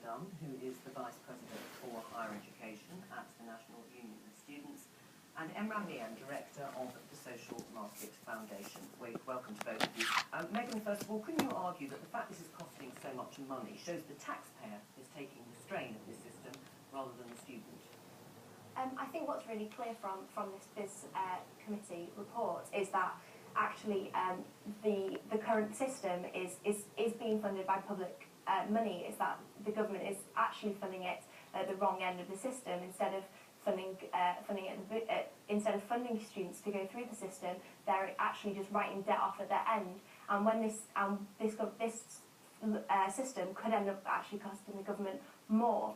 Dunn, who is the Vice President for Higher Education at the National Union of Students, and Emran Mian, Director of the Social Market Foundation. Welcome to both of you. Megan, first of all, can you argue that the fact this is costing so much money shows the taxpayer is taking the strain of this system rather than the student? I think what's really clear from this committee report is that actually the current system is being funded by public money. Is that the government is actually funding it at the wrong end of the system instead of funding students to go through the system. They're actually just writing debt off at their end, and when this system could end up actually costing the government more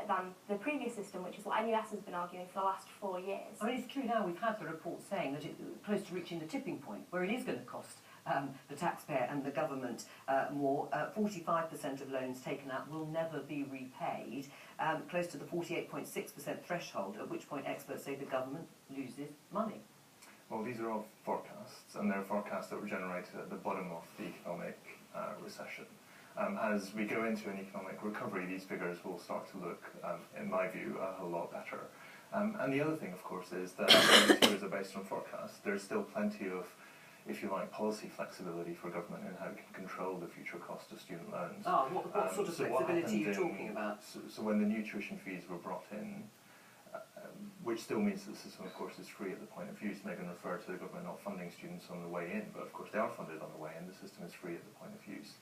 than the previous system, which is what NUS has been arguing for the last 4 years. I mean, it's true now we've had the report saying that it's close to reaching the tipping point where it is going to cost the taxpayer and the government more. 45% of loans taken out will never be repaid, close to the 48.6% threshold, at which point experts say the government loses money. Well, these are all forecasts, and they're forecasts that were generated at the bottom of the economic recession. As we go into an economic recovery, these figures will start to look, in my view, a whole lot better. And the other thing, of course, is that these figures are based on forecasts. There's still plenty of, if you like, policy flexibility for government in how it can control the future cost of student loans. Oh, what sort of flexibility are you talking about? So when the new tuition fees were brought in, which still means that the system, of course, is free at the point of use. Megan referred to the government not funding students on the way in, but of course they are funded on the way in. The system is free at the point of use.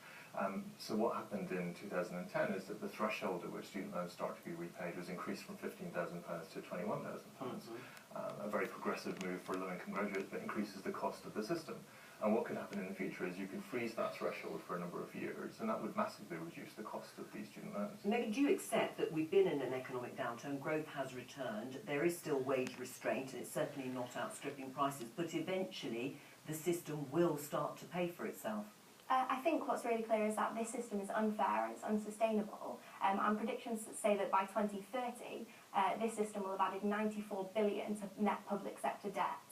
So what happened in 2010 is that the threshold at which student loans start to be repaid was increased from £15,000 to £21,000. A very progressive move for low-income graduates, but increases the cost of the system. And what could happen in the future is you can freeze that threshold for a number of years, and that would massively reduce the cost of these student loans. Megan, do you accept that we've been in an economic downturn, growth has returned, there is still wage restraint, and it's certainly not outstripping prices, but eventually the system will start to pay for itself? I think what's really clear is that this system is unfair and it's unsustainable, and predictions say that by 2030 this system will have added $94 billion to net public sector debt.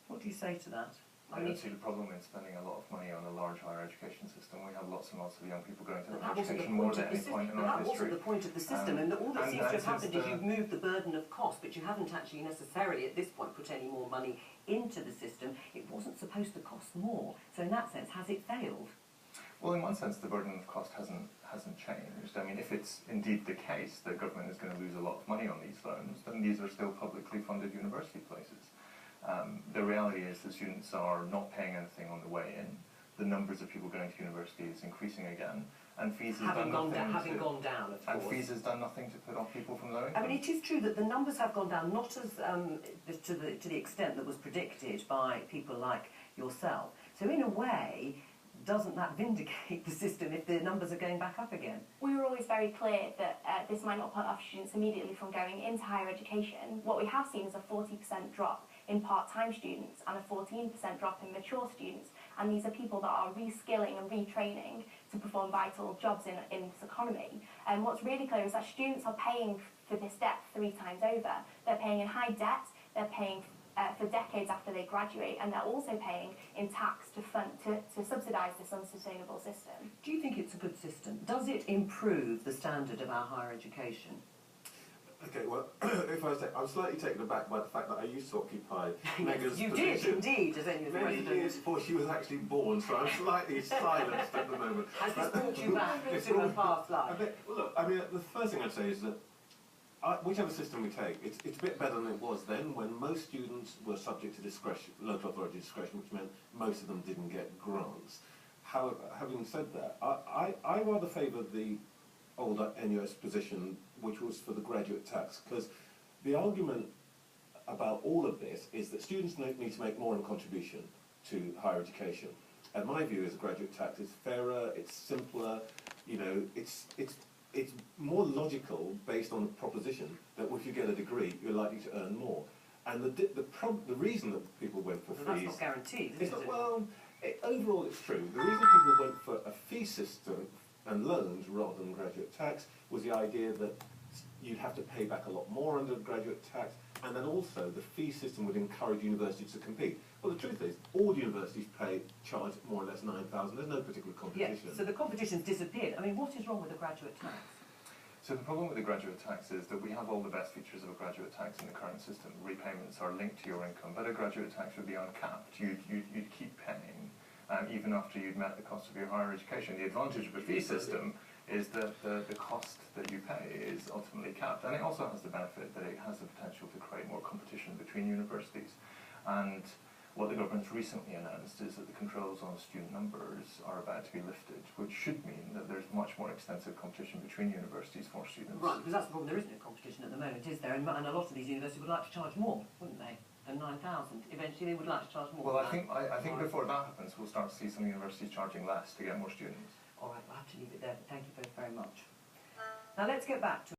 What do you say to that? I don't see the problem in spending a lot of money on a large higher education system. We have lots and lots of young people going to higher education more than any point in our history. That wasn't the point of the system, and all that seems to have happened is you've moved the burden of cost, but you haven't actually necessarily at this point put any more money into the system. It wasn't supposed to cost more, so in that sense, has it failed? Well, in one sense, the burden of cost hasn't changed. I mean, if it's indeed the case that government is going to lose a lot of money on these loans, then these are still publicly funded university places. The reality is that students are not paying anything on the way in. The numbers of people going to university is increasing again, and fees has done nothing gone down, of course. And fees has done nothing to put off people from low income. I mean, it is true that the numbers have gone down, not as to the extent that was predicted by people like yourself. So in a way, doesn't that vindicate the system if the numbers are going back up again? We were always very clear that this might not put off students immediately from going into higher education. What we have seen is a 40% drop in part-time students and a 14% drop in mature students, and these are people that are reskilling and retraining to perform vital jobs in this economy. And what's really clear is that students are paying for this debt 3 times over. They're paying in high debt, they're paying for decades after they graduate, and they're also paying in tax to subsidise this unsustainable system. Do you think it's a good system? Does it improve the standard of our higher education? Okay, well, if I say, I'm slightly taken aback by the fact that I used to occupy Megan's you position did indeed, as any many years before she was actually born, so I'm slightly silenced at the moment. Has this brought you back to a past life? Well, look, I mean, the first thing I'd say is that whichever system we take, it's a bit better than it was then, when most students were subject to discretion, local authority discretion, which meant most of them didn't get grants. However, having said that, I rather favour the older NUS position, which was for the graduate tax, because the argument about all of this is that students need to make more in contribution to higher education. And my view is a graduate tax is fairer, it's simpler, you know, it's more logical based on the proposition that if you get a degree, you're likely to earn more. And the reason that people went for fees... That's not guaranteed, is it? Well, overall it's true. The reason people went for a fee system and loans rather than graduate tax was the idea that you'd have to pay back a lot more under graduate tax, and then also the fee system would encourage universities to compete. Well, the truth is, all universities charge more or less 9,000. There's no particular competition. Yeah, so the competition's disappeared. I mean, what is wrong with the graduate tax? So the problem with the graduate tax is that we have all the best features of a graduate tax in the current system. Repayments are linked to your income, but a graduate tax would be uncapped. You'd keep paying even after you'd met the cost of your higher education. The advantage of a fee system is that the cost that you pay is ultimately capped, and it also has the benefit that it has the potential to create more competition between universities. And what the government's recently announced is that the controls on student numbers are about to be lifted, which should mean that there's much more extensive competition between universities for students. Right, because that's the problem. There is no competition at the moment, is there? And a lot of these universities would like to charge more, wouldn't they, than 9,000? Eventually they would like to charge more. Well, I think before that happens, we'll start to see some universities charging less to get more students. All right, we'll have to leave it there, but thank you both very much. Now let's get back to